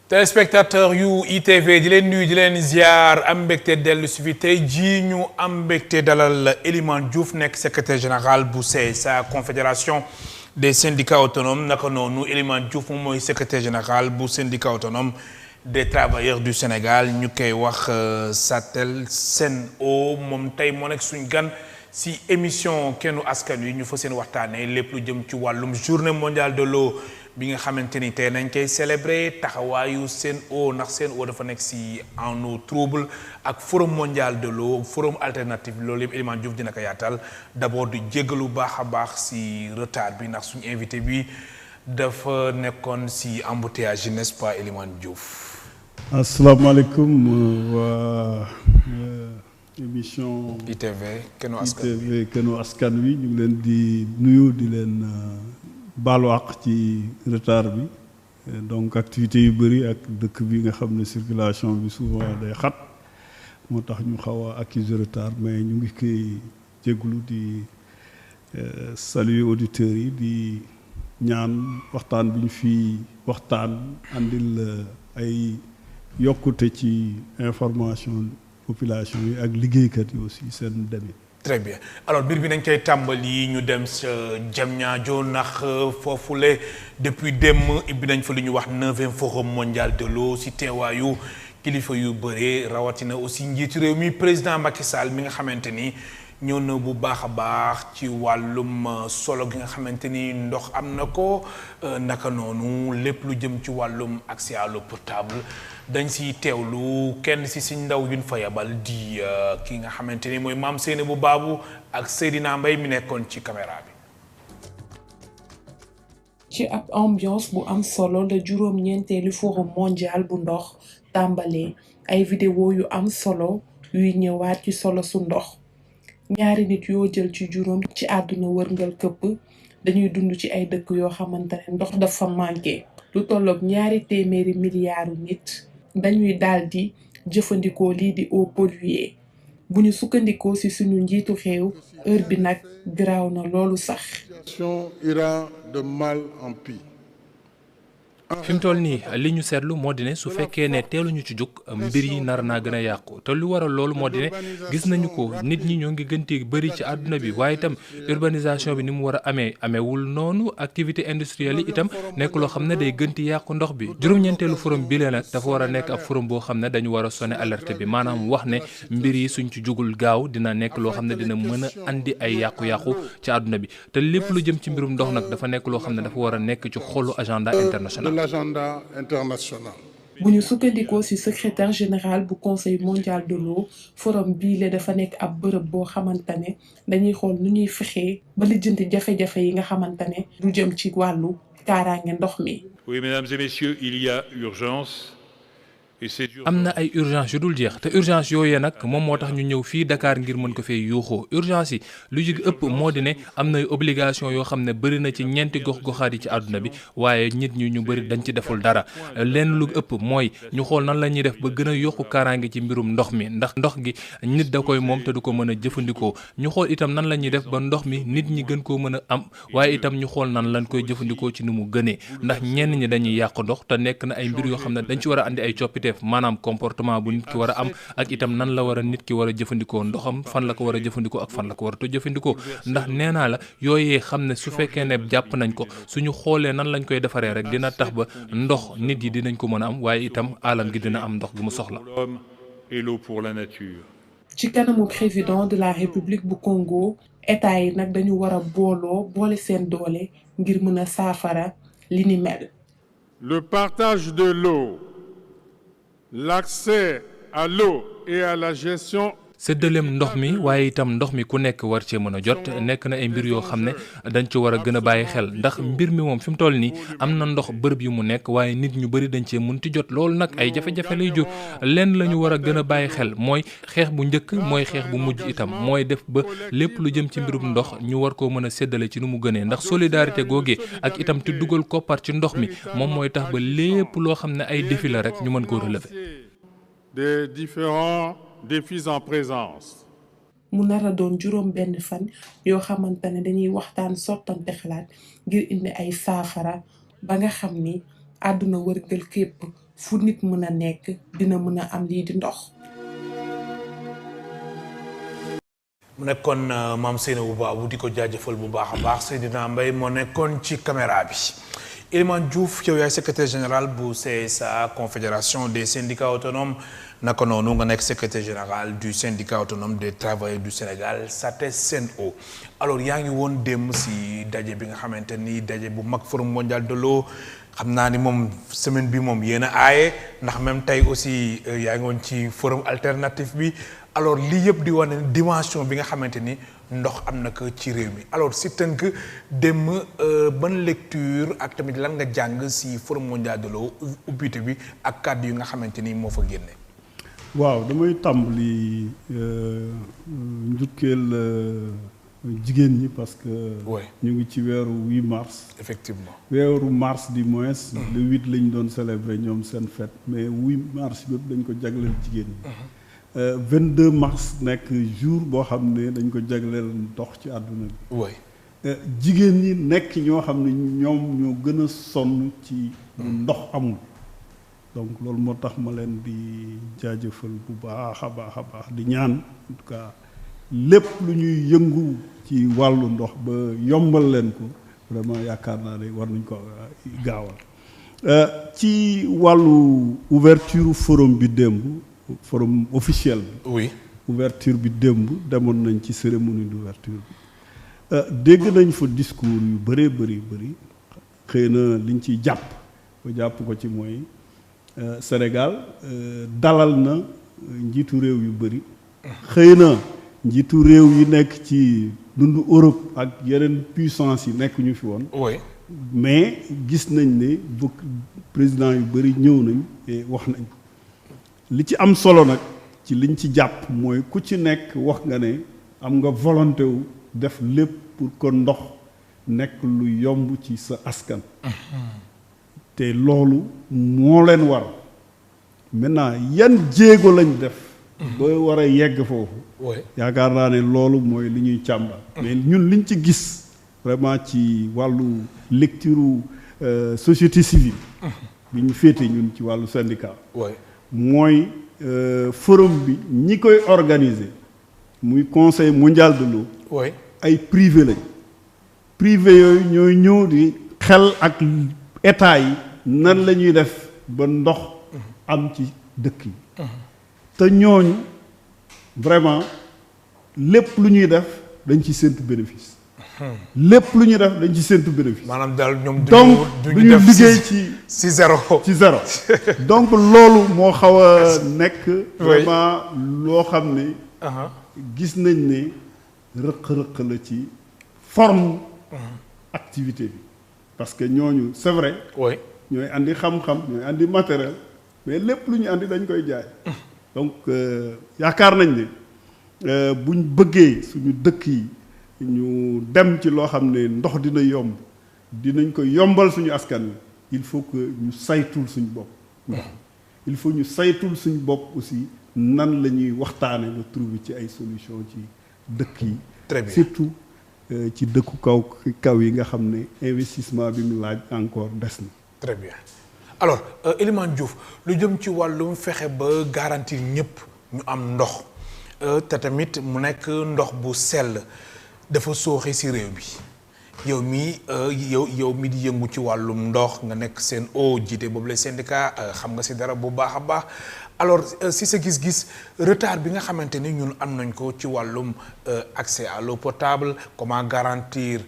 téléspectateur yu ITV di leen nuyu di leen ziar am mbégte dellu si fi tey jii ñu am mbégte dalal Elimane Diouf nekk secrétaire général bu CSA confédération des syndicats autonomes naka noonu Elimane Diouf moom mooy secrétaire général bu syndicat autonome des travailleurs du Sénégal ñu koy wax SATEL-SEN'EAU moom tey moo nekk suñu gan si émission kennu askan wi ñu fa seen waxtaanee lépp lu jëm ci wàllum journée mondiale de l'eau bi nga xamante ni tey nañ koy célébrer taxawaayu SEN'EAU ndax SEN'EAU dafa nekk si en eau trouble ak forum mondial de l'eau forum alternatif loolu yëpp Elimane Diouf dina ko yaatal d'abord di jéggalu baax a baax si retard bi ndax suñu invité bi dafa nekkoon si embouteillage n'est-ce pas Elimane Diouf. asalaamaaleykum waa émission ITV Kennu Askan Wi ñu ngi leen di nuyu di leen baalu àq ci retard bi donc activités yu bëri ak dëkk bi nga xam ne circulation bi souvent day xat moo tax ñu xaw a accuser retard mais ñu ngi koy jégalu di saluer auditeurs yi di ñaan waxtaan bi ñu fi waxtaan andil ay yokkute ci information population yi ak liggéeykat yi aussi seen demee. très bien alors mbir bi nañ koy tàmbali ñu dem sa Diamniadio ndax foofule depuis démb ibbi nañ fa lu ñu wax 9e forum mondial de l'eau si teewaayu kilifa yu bëree rawatina aussi njiitu réew mi président Macky Sall mi nga xamante ni ñëw na bu baax a baax ci wàllum solo gi nga xamante ni ndox am na ko naka noonu lépp lu jëm ci wàllum accès à l'eau potable dañ si teewlu kenn si ndaw yuñ fa yabal di ki nga xamante ni mooy Mame Seynabou Babou ak Seydina Mbaye mi nekkoon ci caméra bi. ci ab ambiance bu am solo la juróom-ñeenteelu forum mondial bu ndox tàmbalee ay vidéo yu am solo yuy ñëwaat ci solo su ndox. ñaari nit yoo jël ci juróom ci àdduna wërngal këpp dañuy dund ci ay dëkk yoo xamante ne ndox dafa manqué lu tolloog 200 milliards nit dañuy daldi jëfandikoo lii di eau polluée bu ñu sukkandikoo ci suñu njiitu réew heure bi nag garaaw na loolu sax. ira de mal en pis. fi mu toll nii li ñu seetlu moo di ne su fekkee ne teeluñu ci jóg mbir yi nar naa gën a yàqu te lu waral loolu moo di ne gis nañu ko nit ñi ñoo ngi gënti bëri ci àdduna bi waaye itam urbanisation bi ni mu war a ameewul noonu activité industrielle yi itam nekk loo xam ne day gënti yàqu ndox bi juróom-ñeenteelu forum bi lee nag dafa war a nekk ab forum boo xam ne dañu war a sonné alerte bi maanaam wax ne mbir yi suñ ci jugul gaaw dina nekk loo xam ne dina mën a andi ay yàqu-yàqu ci àdduna bi te lépp lu jëm ci mbirum ndox nag dafa nekk loo xam ne dafa war a nekk ci xolu agenda international. L'agenda international. bu ñu sukkandikoo ci secrétaire général bu conseil mondial de l'eau forum bii la dafa nekk ab bërëb boo xamante ne dañuy xool nu ñuy fexee ba lijjanti jafe-jafe yi nga xamante ne du jëm ci wàllu kaaraange ndox mi. Oui, mesdames et messieurs, il y a urgence. am na ay urgence yu dul jeex te urgence yooyu nag moom moo tax ñu ñëw fii Dakar ngir mën ko fee yuuxoo urgence yi lu ci ëpp moo di ne am na obligation yoo xam ne bëri na ci ñeenti gox-goxaat yi ci àdduna bi waaye nit ñi ñu bëri dañ ci deful dara leen lu ëpp mooy ñu xool nan la ñuy def ba gën a yokku kaaraange ci mbirum ndox mi ndax ndox gi nit da koy moom te du ko mën a jëfandikoo ñu xool itam nan la ñuy def ba ndox mi nit ñi gën koo mën a am waaye itam ñu xool nan lañ koy jëfandikoo ci ni mu gënee ndax ñenn ñi dañuy yàq ndox te nekk na ay mbir yoo xam ne dañ ci war a andi ay coppite maanaam comportement bu nit ki war a am ak itam nan la war a nit ki war a jëfandikoo ndoxam fan la ko war a jëfandikoo ak fan la ko war a to jëfandikoo ndax nee naa la yooyee xam ne su fekkee ne jàpp nañ ko suñu xoolee nan lañ koy defaree rek dina tax ba ndox nit yi dinañ ko mën a am waaye itam alam gi dina am ndox gi mu soxla. Et l'eau pour la nature. ci kanamu président de la République bu Congo état yi nag dañu war a boole seen doole ngir mën a saafara li ni mel. Le partage de l'eau, l'accès à l'eau et à la gestion. séddaleem ndox mi waaye itam ndox mi ku nekk war cee mën a jot nekk na ay mbir yoo xam ne dañ ci war a gën a bàyyi xel ndax mbir mi moom fi mu toll nii am na ndox bërëb yu mu nekk waaye nit ñu bëri dañ cee mënti jot loolu nag ay jafe-jafe lay jur lenn la ñu war a gën a bàyyi xel mooy xeex bu njëkk mooy xeex bu mujj itam mooy def ba lépp lu jëm ci mbirum ndox ñu war koo mën a séddale ci nu mu gënee ndax solidarité googee ak itam te dugal koppar ci ndox mi moom mooy tax ba lépp loo xam ne ay défi la rek ñu mën koo relever. Des différents défis en présence. mu nar a doon juróom benn fan yoo xamante ne dañuy waxtaan sottante xalaat ngir indi ay saafara ba nga xam ni àdduna wërgal képp fu nit mën a nekk dina mën a am lii di ndox. mu nekkoon maam Seynabou Babou di ko jaajëfal bu baax a baax Seydina Mbaye moo nekkoon ci caméra bi. Elimane Diouf yow yaay secrétaire général bu CSA confédération des syndicats autonomes naka noonu nga nekk secrétaire général du syndicat autonome des travailleurs du Sénégal SATES-SEN'EAU. alors yaa ngi woon démb si daje bi nga xamante ni daje bu mag forum mondial de l'eau xam naa ni moom semaine bi moom yéen a aaye ndax même tey aussi yaa ngi woon ci forum alternatif bi. alors lii yëpp di wane dimension bi nga xamante ni ndox am na ko ci réew mi alors si tënk dem ban lecture ak tamit lan nga jàng si forum mondial de l'eau ubbite bi ak kàddu yi nga xamante ni moo fa génne. waaw damay tàmbali njukkeel jigéen ñi parce que. ñu ngi ci weeru 8 mars. effectivement weeru mars du moins. le 8 lañ doon célébrer ñoom seen fête mais 8 mars bépp dañ ko jagleel jigéen ñi. 22 mars nekk jour boo xam ne dañ ko jagleel ndox ci àdduna bi. jigéen ñi nekk ñoo xam ne ñoom ñoo gën a sonn ci ndox amul. donc loolu moo tax ma leen di jaajëfal bu baax a baax di ñaan en tout cas lépp lu ñuy yëngu ci wàllu ndox ba yombal leen ko vraiment yaakaar naa ne war nañ ko gaawal. ci wàllu ouverture forum bi démb. forum officiel bi. oui ouverture bi démb demoon nañ ci cérémonie d'ouverture bi dégg nañ fa discours yu bëree bëri xëy na liñ ciy jàpp ko ci mooy Sénégal dalal na njiitu réew yu bëri. xëy na njiitu réew yi nekk ci dundu Europe ak yeneen puissance yi nekk ñu fi woon. oui mais gis nañ ne président yu bëri ñëw nañ et wax nañ. li ci am solo nag ci liñ ci jàpp mooy ku ci nekk wax nga ne am nga volonté wu def lépp pour que ndox nekk lu yomb ci sa askan. te loolu moo leen war maintenant yan jéego lañ def. ba war a yegg foofu. yaakaar naa ne loolu mooy li ñuy càmbar. mais ñun liñ ci gis vraiment ci wàllu lecture société civile. bi ñu féete ñun ci wàllu syndicat. mooy forum bi ñi koy organiser muy conseil mondial de l'eau ay privé lañ privé yooyu ñooy ñëw di xel ak état yi nan la ñuy def ba ndox am ci dëkk yi te ñooñu vraiment lépp lu ñuy def dañ ci séntu bénéfice lépp lu ñuy def dañ ci séntu bénéfice. maanaam daal ñoom donc duñu liggéey ci zéro. donc loolu moo xaw a nekk. vraiment loo xam ne. gis nañ ne rëq-rëq la ci forme. activité bi parce que ñooñu c'est vrai. ñooy andi xam-xam ñooy andi matériel mais lépp lu ñu andi dañ koy jaay. donc yaakaar nañ ne buñ bëggee suñu dëkk yi. ñu dem ci loo xam ne ndox dina yomb dinañ ko yombal suñu askan wi il faut que ñu saytul suñu bopp il faut ñu saytul suñu bopp aussi nan la ñuy waxtaane ba trouver ci ay solution ci dëkk yi. très bien surtout ci dëkku kaw yi nga xam ne investissement bi mu laaj encore des na. très bien alors Elimane Diouf lu jëm ci wàllum fexe ba garantir ñëpp ñu am ndox te tamit mu nekk ndox bu sell. dafa sooxe ci réew bi yow mi di yëngu ci wàllum ndox nga nekk SEN'EAU jiite boobu les syndicats xam nga ci dara bu baax a baax alors ci sa gis-gis retard bi nga xamante ni ñun am nañ ko ci wàllum accès à l'eau potable comment garantir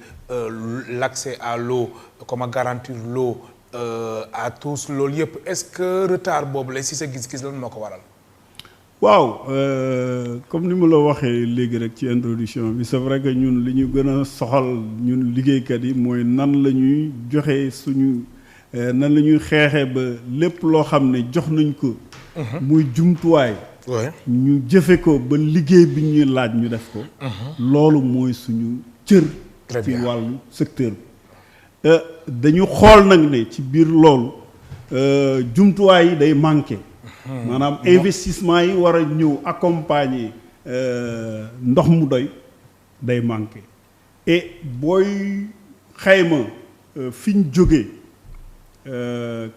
l'accès à l'eau comment garantir l'eau à tous loolu yëpp est-ce que retard boobu la ci sa gis-gis lan moo ko waral. waaw comme ni ma la waxee léegi rek ci introduction bi c'est vrai que ñun li ñu gën a soxal ñun liggéeykat yi mooy nan la ñuy joxe suñu nan la ñuy xeexee ba lépp loo xam ne jox nañ ko. muy jumtuwaay. ñu jëfe ko ba liggéey bi ñuy laaj ñu def ko. loolu mooy suñu cër. ci wàllu secteur bi. dañu xool nag ne ci biir loolu jumtuwaay yi day manqué. maanaam investissement yi war a ñëw accompagner ndox mu doy day manqué et booy xayma fi ñu jógee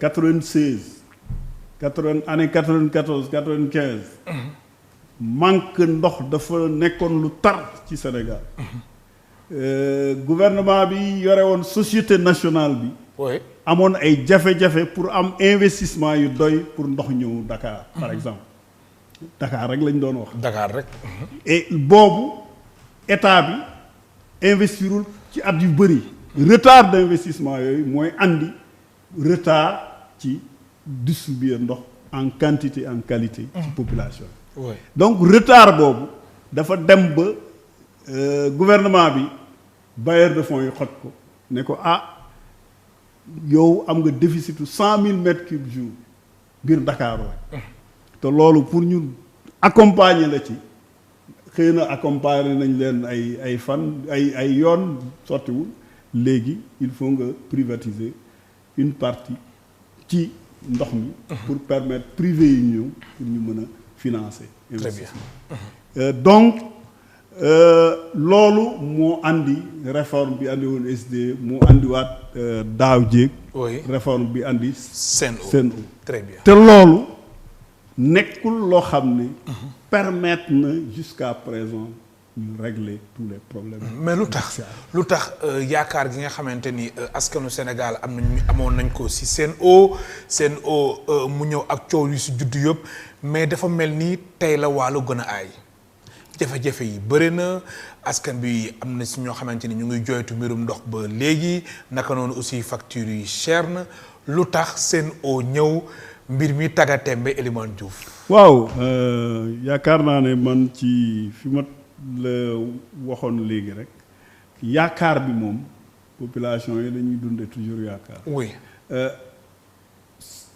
96 année 94 95 manque ndox dafa nekkoon lu tar ci Sénégal gouvernement bi yore woon société nationale bi amoon ay jafe-jafe pour am investissement yu doy pour ndox ñëw Dakar par exemple Dakar rek lañ doon wax Dakar rek et boobu état bi investirul ci at yu bëri retard d'investissement yooyu mooy andi retard ci distribuer ndox en quantité en qualité ci population oui. donc retard boobu dafa dem ba gouvernement bi bailleur de fonds yi xoj ko ne ko yow am nga déficitu 100 000 mètres cubes jour biir Dakar rek te loolu pour ñu accompagner la ci xëy na accompagner nañ leen ay fan ay yoon sottiwul léegi il faut nga privatiser une partie ci ndox mi pour permettre privé yi ñëw pour ñu mën a financer investissement donc loolu moo andi réforme bi andi woon SDE moo andiwaat daaw jéeg réforme bi andi Sen'Eau très bien te loolu nekkul loo xam ne permettre na jusqu'à présent ñu régler tous les problèmes mais lu tax yaakaar gi nga xamante ni askanu Sénégal amoon nañ ko si Sen'Eau mu ñëw ak coow yu si juddu yëpp mais dafa mel ni tey la wàllu gën a aay jafe-jafe yi bëri na askan bi am na si ñoo xamante ni ñu ngi jooytu mbirum ndox ba léegi naka noonu aussi factures yi cher na lu tax Sen'Eau ñëw mbir mi tagatembe Elimane Diouf. waaw yaakaar naa ne man ci fi ma la waxoon léegi rek yaakaar bi moom population yi dañuy dunde toujours yaakaar. oui.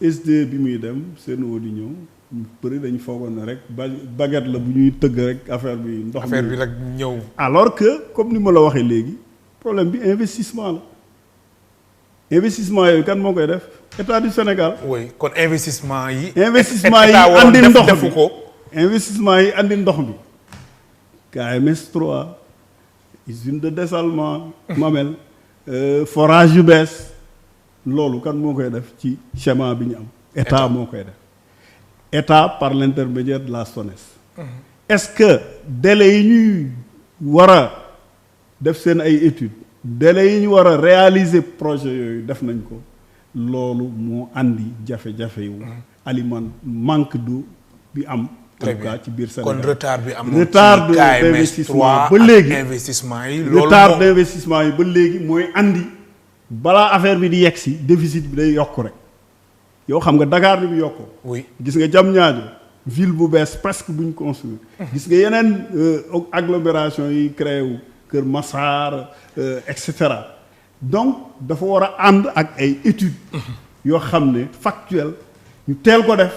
SDE bi muy dem Sen'Eau di ñëw. bëri dañ foogoon ne rek baguette la bu ñuy tëgg rek affaire bi ndox affaire bi rek ñëw alors que comme ni ma la waxee léegi problème bi investissement la investissement yooyu kan moo koy def état du Sénégal. oui kon investissement yi andi ndox bi investissement yi andi ndox bi KMS 3 usine de dessalement Mamel forage yu bees loolu kan moo koy def ci schéma bi ñu am état moo koy def État par l'intermédiaire de la SONES. Est-ce que délai yi ñuy war a def seen ay études délai yi ñu war a réaliser projet yooyu def nañ ko loolu moo andi jafe-jafe yu aliment manque d'eau bi am. en tout cas ci biir Sénégal kon retard bi am retard d'investissement ba léegi investissement yi loolu retard d'investissement yi ba léegi mooy andi balaa affaire bi di yegg si déficit bi day yokk rek. yow xam nga Dakar ni mu yokkoo. oui gis nga Diamniadio ville bu bees presque buñ construire. gis nga yeneen agglomération yi créé wu Kër Massar et cetera donc dafa war a ànd ak ay études. yoo xam ne factuelles ñu teel ko def.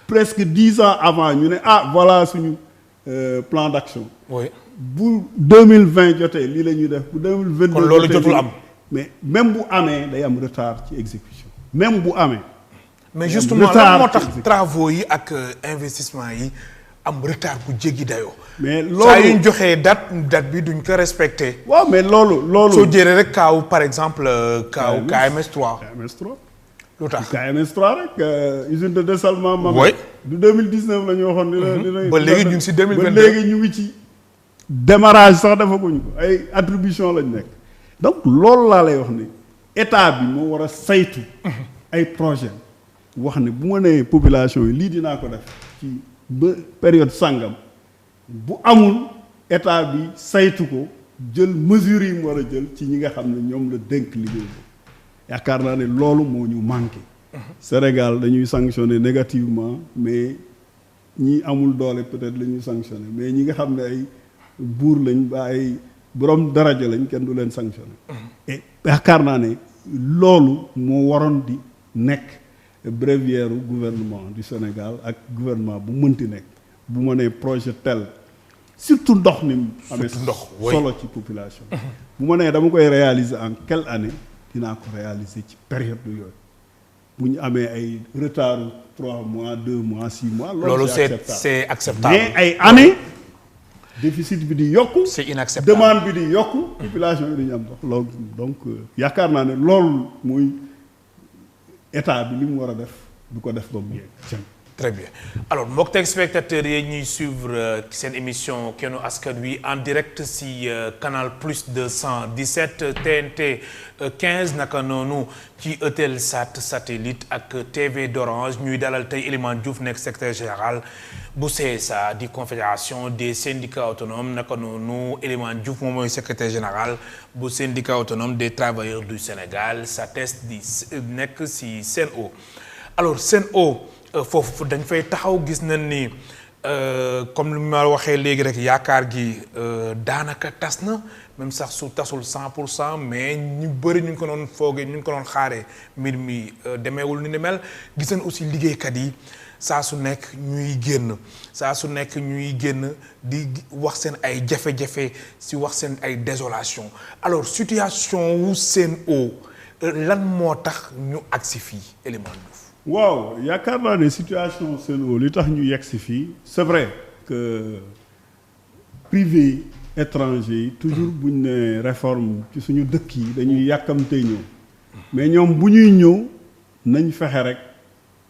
presque 10 ans avant ñu ne voilà suñu plan d'action. oui bu 2020 jotee lii la ñuy def bu 2022. kon loolu jotul am. mais même bu amee day am retard ci exécution. même bu amee. mais justement lan moo tax travaux yi ak investissement yi am retard bu jéggi dayoo. mais loolu saa yu ñu joxee date bi duñ ko respecté. waaw mais loolu. soo jëlee rek kaaw par exemple kaaw KMS 3. KMS 3. lu tax KMS 3 rek usine de dessalement. oui du 2019 la ñu waxoon. dina ba léegi ñu ngi si 2022 ba léegi ñu ngi ci démarrage sax defaguñ ko ay attribution lañ nekk. donc loolu laa lay wax ni état bi moo war a saytu ay projet wax ne bu ma nee population yi lii dinaa ko def ci ba période sàngam bu amul état bi saytu ko jël mesures yi mu war a jël ci ñi nga xam ne ñoom la dénk liggéey bi yaakaar naa ne loolu moo ñu manqué. Sénégal dañuy sanctionner négativement mais ñi amul doole peut-être la ñuy sanctionner mais ñi nga xam ne ay buur lañ ba ay borom daraja lañ kenn du leen sanctionner. et yaakaar naa ne loolu moo waroon di nekk bréviaire gouvernement du Sénégal ak gouvernement bu mënti nekk bu ma nee projet tel surtout ndox ni mu amee solo ci population. bu ma nee dama koy réaliser en quelle année dinaa ko réaliser ci période yooyu bu ñu amee ay retard 3 mois 2 mois 6 mois. loolu c'est acceptable mais ay années. déficit bi di yokku. c'est inacceptable demande bi di yokku. population yi dañu am ndox loolu donc yaakaar naa ne loolu mooy état bi li mu war a def du ko def ba mu yegg. Très bien alors mbokk téléspectateurs yi ñuy suivre seen émission Kennu Askan Wi en direct si Canal Plus 217 TNT 15 naka noonu ci Eutelsat satellite ak TV d'Orange ñuy dalal tey Elimane Diouf nekk secrétaire général bu CSA di confédération des syndicats autonomes naka noonu Elimane Diouf moom mooy secrétaire général bu syndicat autonome des travailleurs du Sénégal SATES di nekk si SEN'EAU alors SEN'EAU foofu dañ fay taxaw gis nañ ni comme lu ma waxee léegi rek yaakaar gi daanaka tas na même sax su tasul 100% mais ñu bëri ñu ngi ko doon foogee ñu ngi ko doon xaaree mbir mi demeewul ni ni mel gis nañ aussi liggéeykat yi saa su nekk ñuy génn di wax seen ay jafe-jafe si wax seen ay désolation alors situation wu SEN'EAU lan moo tax ñu agsi fii Elimane Diouf. waaw yaakaar naa ne situation SEN'EAU li tax ñu yegg si fii c'est vrai que privé étranger yi toujours buñ ne réforme ci suñu dëkk yi dañuy yàkkamtee ñëw mais ñoom bu ñuy ñëw nañ fexe rek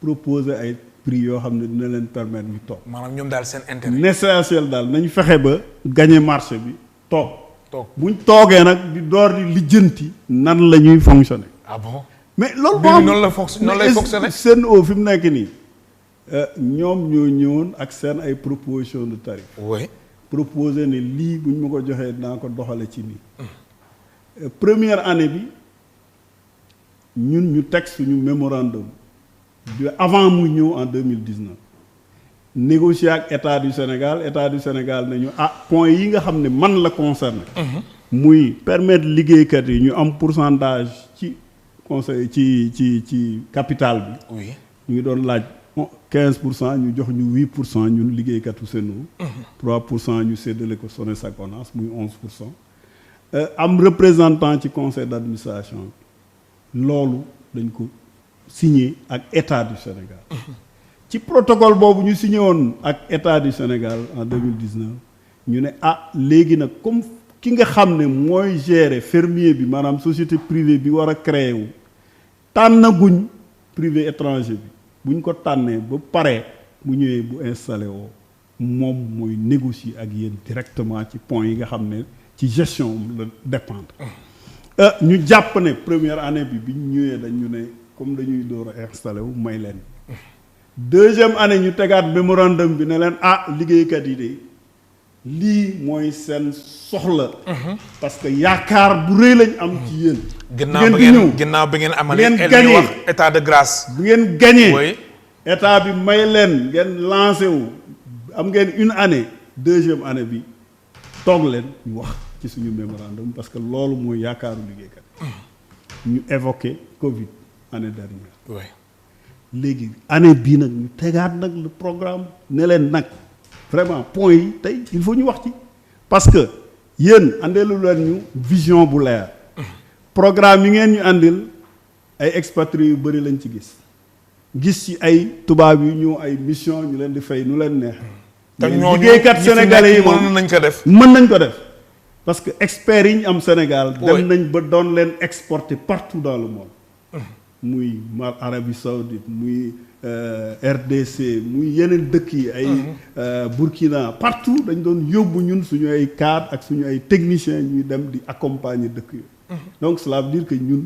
proposer ay prix yoo xam ne dina leen permettre ñu toog. maanaam ñoom daal seen intérêt. l'essentiel daal nañ fexe ba gagner marché bi toog. buñ toogee nag di door di lijjanti nan la ñuy fonctionner. ah bon. mais loolu moo am noonu lay fonctionner SEN'EAU fi mu nekk nii ñoom ñoo ñëwoon ak seen ay proposition de tarif. oui proposer ne lii bu ñu ma ko joxee dinaa ko doxale ci nii. première année bi ñun ñu teg suñu mémorandum de avant muy ñëw en 2019 négocier ak état du Sénégal nañu point yi nga xam ne man la concerné. muy permettre liggéeykat yi ñu am pourcentage ci. conseil ci capital bi. oui ñu ngi doon laaj 15% ñu jox ñu 8% ñun liggéeykatu SEN'EAU. 3% ñu séddale ko SONES ak ONAS muy 11%. am représentant ci conseil d'administration bi loolu dañ ko signé ak état du Sénégal. ci protocole boobu ñu signé woon ak état du Sénégal en 2019 ñu ne léegi nag comme. ki nga xam ne mooy gérer fermier bi maanaam société privée bi war a créer wu tànnaguñ privé étranger bi buñ ko tànnee ba pare bu ñëwee bu installé woo moom mooy négocier ak yéen directement ci point yi nga xam ne ci gestion la dépendre. ñu jàpp ne première année bi ñu ñëwee dañu ne comme dañuy door a installé wu may leen. deuxième année ñu tegaat mémorandum bi ne leen liggéeykat yi de. lii mooy seen soxla. parce que yaakaar bu rëy lañ am ci yéen. ginnaaw bi ngeen amalee. ngeen gagné wax état de grâce. bu ngeen gagné. état bi may leen ngeen lancé wu am ngeen une année deuxième année bi toog leen ñu wax ci suñu mémorandum parce que loolu mooy yaakaaru liggéeykat. ñu évoqué Covid année dernière. oui léegi année bii nag ñu tegaat nag le programme ne leen nag. vraiment point yi tey il faut ñu wax ci parce que yéen andeelu leen ñu vision bu leer programme yi ngeen ñu àndil ay expatriés yu bëri lañ ci gis ci ay tubaab yu ñëw ay mission ñu leen di fay nu leen neex te ñooñu liggéeykat sénégalais yi moom mën nañ ko def parce que experts yi ñu am Sénégal dem nañ ba doon leen exporter partout dans le monde muy Arabie Saoudite muy RDC muy yeneen dëkk yi ay Burkina partout dañ doon yóbbu ñun suñu ay cadres ak suñu ay techniciens ñuy dem di accompagner dëkk yooyu donc cela veut dire que ñun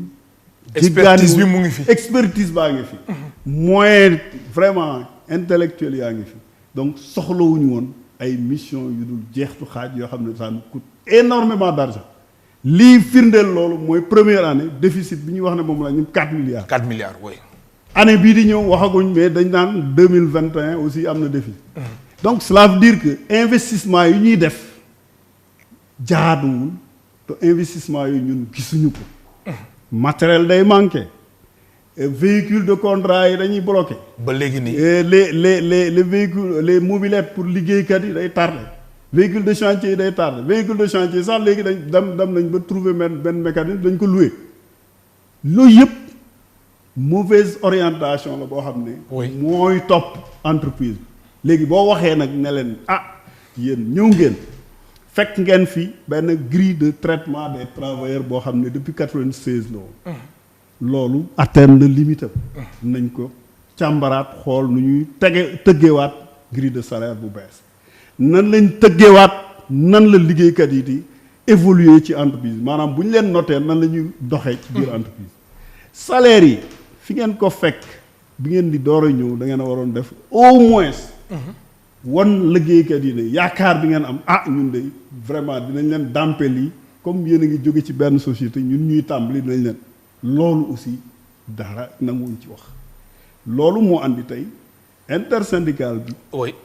expertise bi mu ngi fi expertise baa ngi fi moyen vraiment intellectuel yaa ngi fi donc soxlawuñu woon ay mission yu dul jeextu xaaj yoo xam ne ça nous coûte énormément d'argent lii firndeel loolu mooy première année déficit bi ñuy wax ne moom la ñu 4 milliards 4 milliards oui année bii di ñëw waxaguñ mais dañ naan 2021 aussi am na déficit donc cela veut dire que investissement yi ñuy def jaaduwul te investissement yi ñun gisuñu ko matériel day manqué véhicule de contrat yi dañuy bloqué ba léegi nii les véhicules les mobylettes pour liggéeykat yi day tardé véhicule de chantier yi day tardé véhicule de chantier sax léegi dañ dem nañ ba trouver benn mécanisme dañ ko loué loolu yëpp mauvaise orientation la boo xam ne mooy topp entreprise bi léegi boo waxee nag ne leen yéen ñëw ngeen fekk ngeen fi benn grille de traitement des travailleurs boo xam ne depuis 96 la woon loolu atteindre na limite am nañ ko càmbaraat xool nu ñuy tëggeewaat grille de salaire bu bees nan lañ tëggeewaat nan la liggéeykat yi di évoluer ci entreprise maanaam bu ñu leen noter nan la ñuy doxee ci biir entreprise salaire yi fi ngeen ko fekk bi ngeen di door a ñëw da ngeen a waroon def au moins wan liggéeykat yi ne yaakaar bi ngeen am ñun de vraiment dinañ leen dàmpe lii comme yéen a ngi jóge ci benn société ñun ñuy tàmbali dinañ leen loolu aussi dara nanguwuñ ci wax loolu moo andi tey intersyndical bi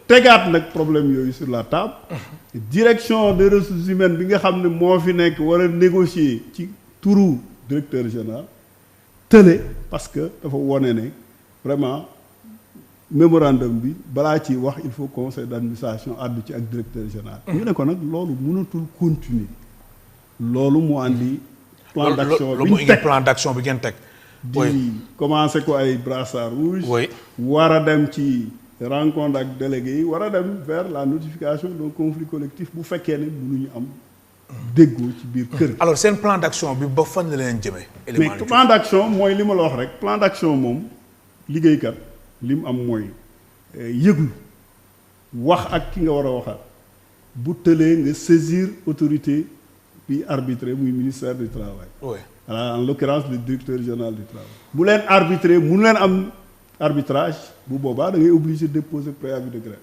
tegaat nag problème yooyu sur la table direction des ressources humaines bi nga xam ne moo fi nekk war a négocier ci turu directeur général tële parce que dafa wone ne vraiment mémorandum bi balaa ci wax il faut conseil d'administration àddu ci ak directeur général ñu ne ko nag loolu mënatul continuer loolu moo andi plan d'action bi ñu teg plan d'action bi ngeen teg di commencé ko ay brassard rouge war a dem ci rencontre ak délégués yi war a dem vers la notification d'un conflit collectif bu fekkee ne mënuñu am déggoo ci biir kër gi. alors seen plan d'action bi ba fan la leen jëmee. mais plan d'action mooy li ma la wax rek plan d'action moom liggéeykat li mu am mooy yëglu wax ak ki nga war a waxal bu tëlee nga saisir autorité bi arbitré muy ministère du travail. oui en l'occurrence le directeur général du travail. bu leen arbitré mënu leen am arbitrage bu boobaa da ngay obligé déposer préavis de grève.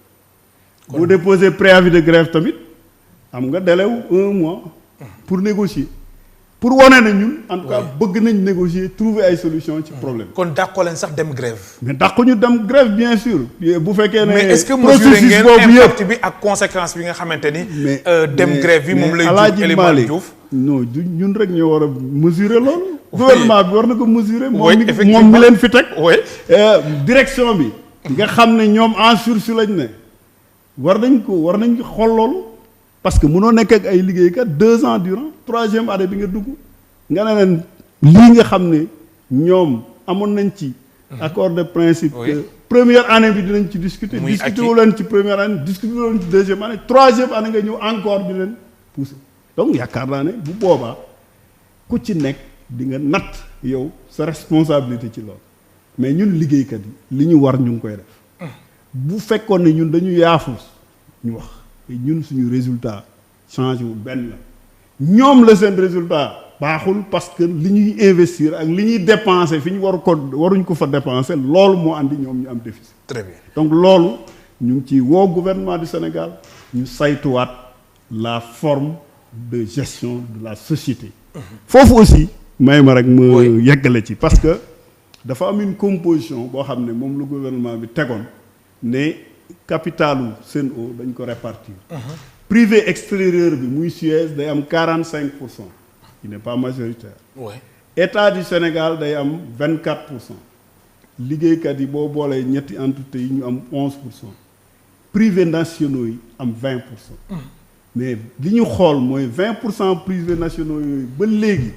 boo déposer préavis de grève tamit am nga délai wu 1 mois pour négocier pour wane na ñun en tout cas bëgg nañ négocier trouver ay solution ci problème. kon dàqoo leen sax dem grève. mais dàqu ñu dem grève bien sûr. bu fekkee ne mais est-ce que mesuré ngeen impact bi ak conséquence bi nga xamante ni. dem grève bi moom lay jur Elimane Diouf. non du ñun rek ñoo war a mesurer loolu. gouvernement bi war na ko mesurer. moom mi leen fi teg. direction bi. nga xam ne ñoom en sursis lañ ne. war nañ ko xool loolu. parce que mënoo nekk ak ay liggéeykat 2 ans durant 3e année bi nga dugg nga ne leen lii nga xam ne ñoom amoon nañ ci. accord de principe. que première année bi dinañ ci discuter. discuter wu leen ci première année discuter wu leen ci 2e année 3e année nga ñëw encore di leen pousser. donc yaakaar naa ne bu boobaa ku ci nekk di nga natt yow sa responsabilité ci loolu mais ñun liggéeykat yi li ñu war ñu ngi koy def bu fekkoon ne ñun dañu yaafus ñu wax ñun suñu résultat changé wu benn la ñoom la seen résultat baaxul parce que li ñuy investir ak li ñuy dépenser fi ñu waruñ ko fa dépenser loolu moo andi ñoom ñu am déficit. très bien donc loolu ñu ngi ci woo gouvernement du Sénégal ñu saytuwaat la forme de gestion de la société. foofu aussi may ma rek ma yeggale ci parce que dafa am une composition boo xam ne moom lu gouvernement bi tegoon ne capitalu Sen'Eau dañ ko répartir. privé extérieur bi muy Suez day am 45%. il n'est pas majoritaire. état du Sénégal day am 24%. liggéeykat yi boo boolee ñetti entités yi ñu am 11%. privé nationaux yi am 20%. mais li ñu xool mooy 20% privés nationaux yooyu ba léegi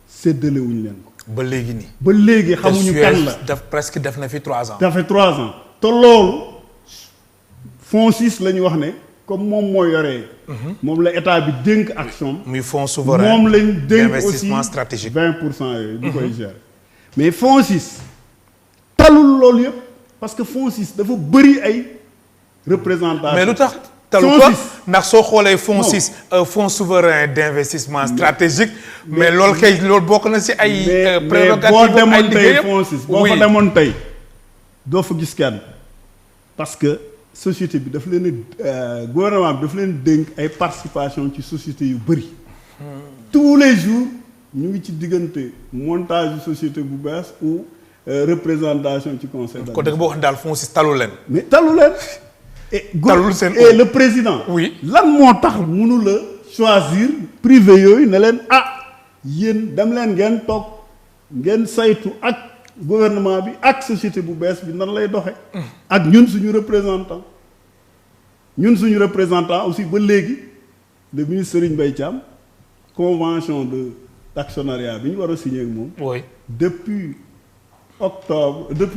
séddalewuñu leen ko. ba léegi nii. ba léegi xamuñu kan la presque def na fi 3 ans. ça fait 3 ans te loolu FONSIS la ñu wax ne comme moom moo yoree. moom la état bi dénk action. muy fonds souverain moom lañ dénk aussi d'investissement stratégique 20% yooyu. di koy gérer mais FONSIS talul loolu yëpp parce que FONSIS dafa bëri ay représentation. mais lu tax. talu ko ndax soo xoolee FONSIS fonds souverain d'investissement stratégique mais loolu kay loolu bokk na ci ay prérogatives ay liggéeyam FONSIS boo fa demoon tey doo fa gis kenn parce que société bi daf leen gouvernement bi daf leen dénk ay participation ci société yu bëri tous les jours ñu ngi ci diggante montage yu société bu bees ou représentation ci conseil d'administration. kon da nga boo wax daal FONSIS talu leen. mais talu leen. et le président. oui lan moo tax mënu la choisir privé yooyu ne leen yéen dem leen ngeen toog ngeen saytu ak gouvernement bi ak société bu bees bi nan lay doxe ak ñun suñu représentant aussi ba léegi le ministre Serigne Mbaye Thiam convention d'actionnariat bi ñu war a signé ak moom. oui depuis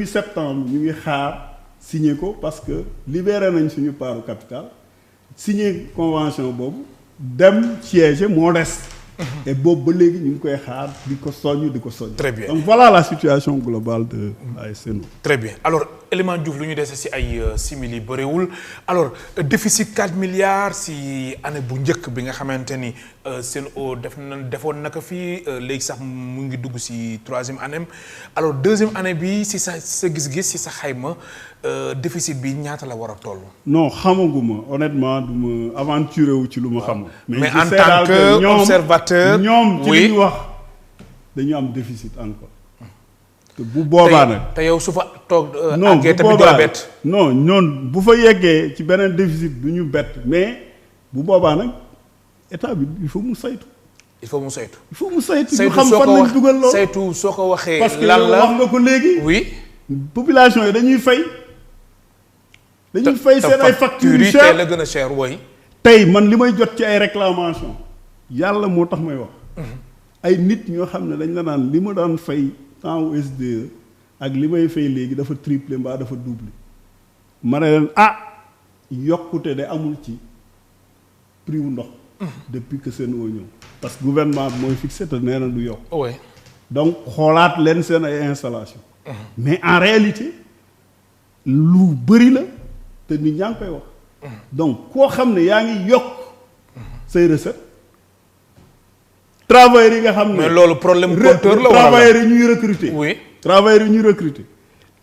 septembre ñu ngi xaar. signé ko parce que libéré nañ suñu part capital signé convention boobu dem siège moo des et boobu ba léegi ñu ngi koy xaar di ko soññ di ko soññ. Très bien. Donc voilà la situation globale de la SNO. Très bien alors élément Diouf lu ñu dese si ay simili bëriwul alors déficit 4 milliards si année bu njëkk bi nga xamante ni Sen'Eau defoon naka fii léegi sax mu ngi dugg si 3e année alors 2e année bi si sa gis-gis si sa xayma déficit bi ñaata la war a toll. non xamaguma honnêtement du ma aventuré wu ci lu ma xamul. mais en tant que observateur ñoom ci li ñu wax dañu am déficit encore. te bu boobaa nag te yow su fa toog. non bu tamit du la boobaa bett. non ñoon bu fa yeggee ci beneen déficit du ñu bett mais bu boobaa nag état bi il faut mu saytu. il faut mu saytu. il faut mu saytu ñu saytu xam fan lañ dugal lool saytu soo ko waxee. parce que lan yow la wax nga ko léegi. oui. population yi dañuy fay. dañuy fay seen ay factures yu tey cher la gën a cher woy. tey man li may jot ci ay réclamation yàlla moo tax may wax. ay nit ñoo xam ne dañ la naan li ma daan fay temps wu SDE ak li may fay léegi dafa triplé mbaa dafa doublé ma ne leen yokkute de amul ci prix wu ndox. depuis que Sen'Eau ñëw. parce que gouvernement bi mooy fixé te nee na du yokk. oui. donc xoolaat leen seen ay installation mais en réalité lu bëri la te nit ñaa ngi koy wax. donc koo xam ne yaa ngi yokk say recette travailleurs yi nga xam ne. mais loolu problème compteur la wala travailleurs yi ñuy recruter. oui. travailleurs yi ñuy recruter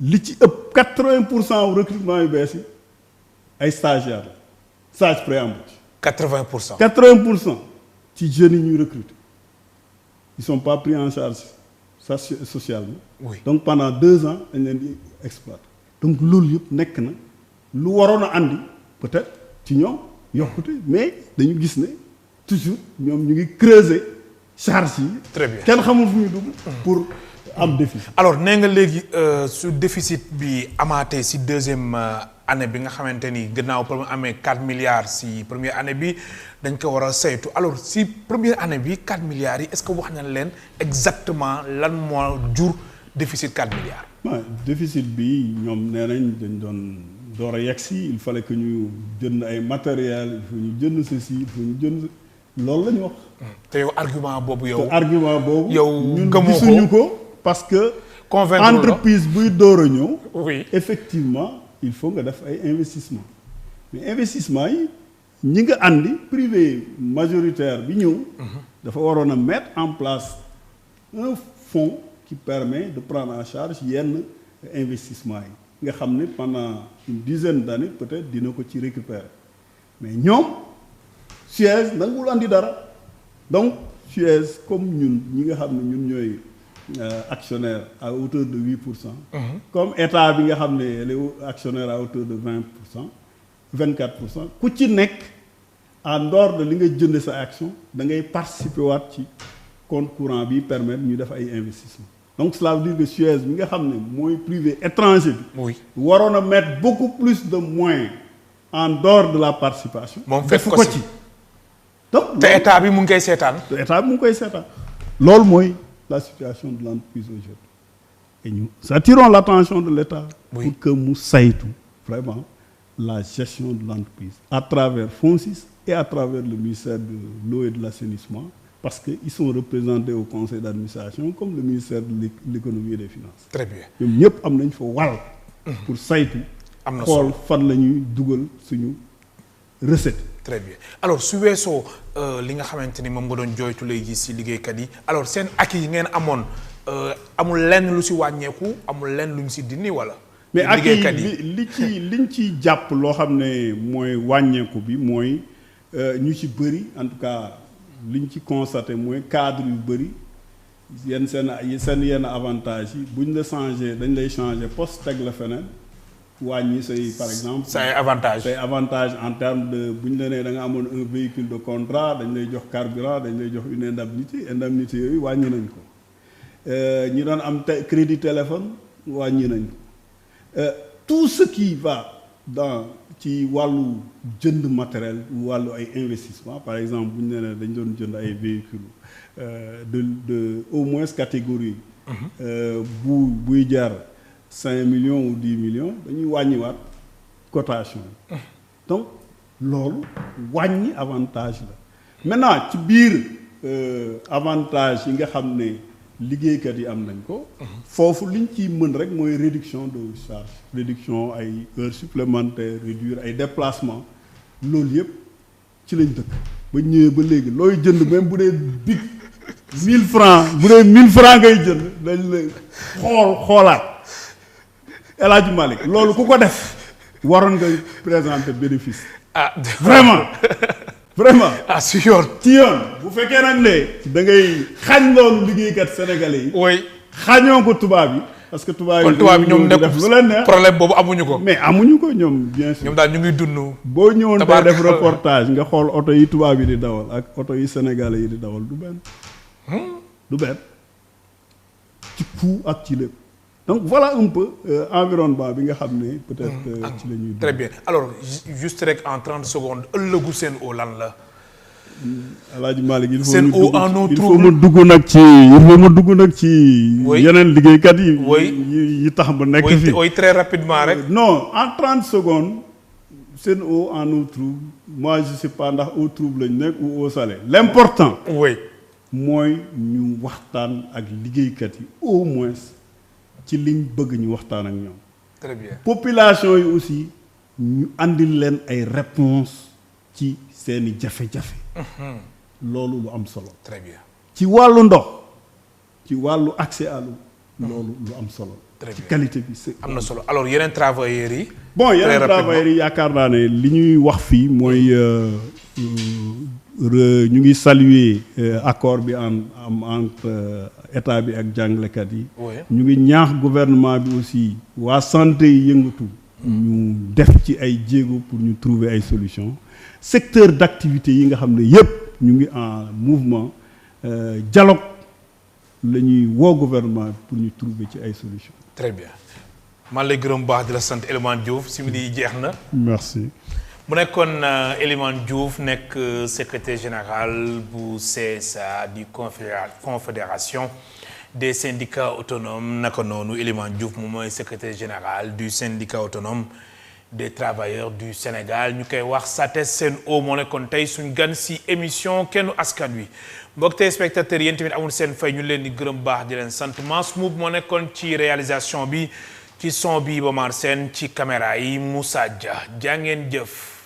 li ci ëpp 80% wu recrutement yu bees yi ay stagiaires la stage pré-embauche. 80%. 80% ci jeunes yi ñuy recruter ils sont pas pris en charge socialement. oui. donc pendant 2 ans dañ leen di exploiter. donc loolu yëpp nekk na lu waroon a andi peut-être ci ñoom yokkute mais dañu gis ne toujours ñoom ñu ngi creuser charge yi. très bien kenn xamul fu ñu dugg. pour am déficit. alors nee nga léegi su déficit bi amaatee si 2e année bi nga xamante ni gannaaw ba mu amee 4 milliards si première année bi dañ ko war a saytu alors si première année bi 4 milliards yi est-ce que wax nañ leen exactement lan moo jur déficit 4 milliards. waaw déficit bi ñoom nee nañ dañ doon door a yegsi il fallait que ñu jënd ay matériel il faut ñu jënd ceci il faut ñu jënd loolu la ñu wax. te yow argument boobu yow. te argument boobu. yow ñun gëmoo gisuñu ko parce que. convaincre entreprise buy door a ñëw. oui. effectivement il faut nga def ay investissement mais investissement yi ñi nga andi privé majoritaire bi ñëw. dafa waroon a mettre en place un fonds qui permet de prendre en charge yenn investissement yi nga xam ne pendant une dizaine d'années peut-être dina ko ci récupérer mais ñoom Suez nangul andi dara donc Suez comme ñun ñi nga xam ne ñun ñooy actionnaire à hauteur de 8%. comme état bi nga xam ne elle est actionnaire à hauteur de 20%, 24%, ku ci nekk en dehors de li nga jënd sa action da ngay participer waat ci compte courant bi permettre ñu def ay investissement donc cela veut dire que Suez bi nga xam ne mooy privé étranger bi. oui. waroon a mettre beaucoup plus de moyens en dehors de la participation. moom fekk ko ci donc te état bi mu ngi koy seetaan. te état bi mu ngi koy seetaan. loolu mooy la situation de l'entreprise aujourd'hui et nous attirons l'attention de l'État. Oui. pour que mu saytu vraiment la gestion de l'entreprise à travers FONSIS et à travers le ministère de l'eau et de l'assainissement parce que ils sont représentés au conseil d'administration comme le ministère de l'économie et des finances. très bien. ñoom ñëpp am nañ fa wàll. pour saytu. am na xool solo fan la ñuy dugal suñu recette. très bien alors su weesoo li nga xamante ni moom nga doon jooytu léegi si liggéeykat yi alors seen acquis yi ngeen amoon amul lenn lu si wàññeeku amul lenn lu ñu si dindi wala. mais ak liggéeykat yi liñ ci jàpp loo xam ne mooy wàññeeku bi mooy ñu ci bëri en tout cas liñ ci constaté mooy cadre yu bëri seen yenn avantages yi buñ la changé dañ lay changé poste teg la feneen wàññi say par exemple. say avantage en termes de bu ñu la nee da nga amoon un véhicule de contrat dañ lay jox carburant dañ lay jox une indemnité yooyu wàññi nañ ko ñi doon am crédit téléphone wàññi nañ ko tout ce qui va dans ci wàllu jënd matériel wàllu ay investissement par exemple bu ñu nee dañ doon jënd ay véhicules de au moins catégorie buy jar 5 millions ou 10 millions dañuy wàññiwaat cotation donc loolu wàññi avantage la maintenant ci biir avantage yi nga xam ne liggéeykat yi am nañ ko. foofu liñ ciy mën rek mooy réduction de charge réduction ay heures supplémentaires réduire ay déplacements loolu yëpp ci lañ dëkk ba ñëwee ba léegi looy jënd même bu dee big 1000 francs bu dee 1000 francs ngay jënd dañ la xoolaat El Hadj Malick loolu ku ko def waroon nga présenter bénéfice. ah vraiment. vraiment ah si yoon. ci yoon bu fekkee nag ne da ngay xañ loolu liggéeykat sénégalais yi. oui xañoo ko tubaab yi. parce que tubaab yi kon tubaab yi ñoom def lu leen neex problème boobu amuñu ko. mais amuñu ko ñoom bien sûr. ñoom daal ñu ngi dund. boo ñëwoon tey def reportage nga xool oto yi tubaab yi di dawal ak oto yi sénégalais yi di dawal du benn. du benn ci coût ak ci lépp. donc voilà un peu environnement bi nga xam ne peut-être ci la ñuy. très bien alors juste rek en 30 secondes ëllëgu Sen'Eau lan la. El Hadj Malick il faut ma dugg nag ci yeneen liggéeykat yi. yi tax ba nekk fii. oui très rapidement rek. non en 30 secondes Sen'Eau en eau trouble moi je sais pas ndax eau trouble lañ nekk ou eau salée l'important. oui mooy ñu waxtaan ak liggéeykat yi au moins. ci liñ bëgg ñu waxtaan ak ñoom. très bien population yi aussi ñu andil leen ay réponses ci seeni jafe-jafe. loolu lu am solo. très bien ci wàllu ndox ci wàllu accès à l'eau loolu lu am solo. très bien ci qualité bi c'est am na solo alors yeneen travailleurs yi. bon yeneen travailleurs yi yaakaar naa ne li ñuy wax fii mooy ñu ngi saluer accord bi entre état bi ak jàngalekat yi. ñu ngi ñaax gouvernement bi aussi waa santé yi yëngatu. ñu def ci ay jéego pour ñu trouver ay solutions. secteur d'activité yi nga xam ne yépp ñu ngi en mouvement dialogue la ñuy woo gouvernement pour ñu trouver ci ay solutions. très bien man lay gërëm baax di la sant Elimane Diouf simili yi jeex na. merci. mu nekkoon Elimane Diouf nekk secrétaire général bu CSA di confédération des syndicats autonomes naka noonu Elimane Diouf moom mooy secrétaire général du syndicat autonome des travailleurs du Sénégal ñu koy wax SATES Sen'Eau moo nekkoon tey suñ gan si émission kennu askan wi mbokk tey spectateurs yéen tamit amul seen fay ñu leen di gërëm baax di leen sant Mass Moup moo nekkoon ci réalisation bi ci son bi Bomar Sène ci caméra yi Moussa Dia jaa ngeen jëf.